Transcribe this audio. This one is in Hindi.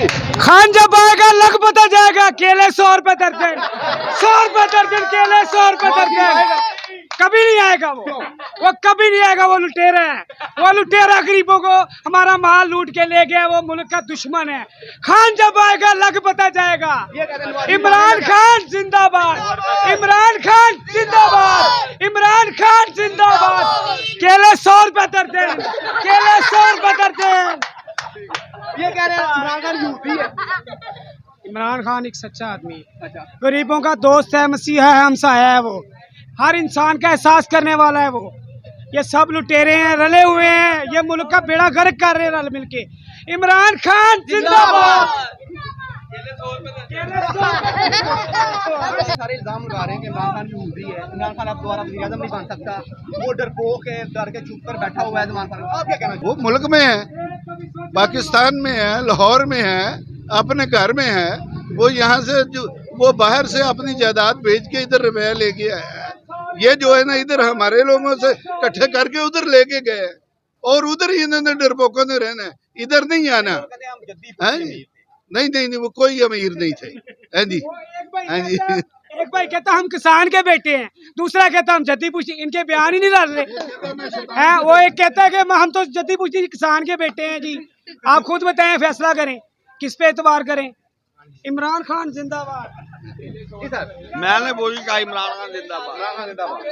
खान जब आएगा लग पता जाएगा। केले 100 रुपए दर्जन, 100 रुपए दर्जन केले, 100 रुपए दर्जन। कभी नहीं आएगा वो कभी नहीं आएगा। वो लुटेरा है, वो लुटेरा गरीबों को हमारा माल लूट के ले गया। वो मुल्क का दुश्मन है। खान जब आएगा लग पता जाएगा। इमरान खान जिंदाबाद, इमरान खान जिंदाबाद, इमरान खान जिंदाबाद। केले 100 रुपए दर्जन, केले 100 रुपए दर्जन। ये कह रहे हैं इमरान खान यूपी है। इमरान खान एक सच्चा आदमी है, गरीबों का दोस्त है, मसीहा है, हमसाया है। वो हर इंसान का एहसास करने वाला है। वो ये सब लुटेरे हैं, रले हुए हैं, ये मुल्क का बेड़ा गर्क कर रहे हैं रल मिलके। इमरान खान जिंदाबाद। सारे इल्जाम लगा रहे हैं कि इमरान खान यूपी है। इमरान खान अब दोबारा वज़ीर आज़म नहीं बन सकता। वो डरपोक है, डर के चुप कर बैठा हुआ है। इमरान खान आप क्या कहना? वो मुल्क में है, पाकिस्तान में है, लाहौर में है, अपने घर में है। वो यहाँ से जो वो बाहर से अपनी जायदाद बेच के इधर रुपया लेके आया है। ये जो है ना इधर हमारे लोगों से इकट्ठे करके उधर लेके गए और उधर ही इन्होंने डरपोकों ने रहना है, इधर नहीं आना है। नहीं नहीं नहीं, वो कोई अमीर नहीं थे। हाँ जी, हाँ जी। एक भाई कहता हम किसान के बेटे हैं, दूसरा कहता हम जद्दी पूछी। इनके बयान ही नहीं रल रहे हैं। वो एक कहता है कि हम तो जद्दी पूछी किसान के बेटे हैं जी। आप खुद बताएं, फैसला करें किस पे एतबार करें। इमरान खान जिंदाबाद। मैंने बोली का इमरान खान जिंदाबाद।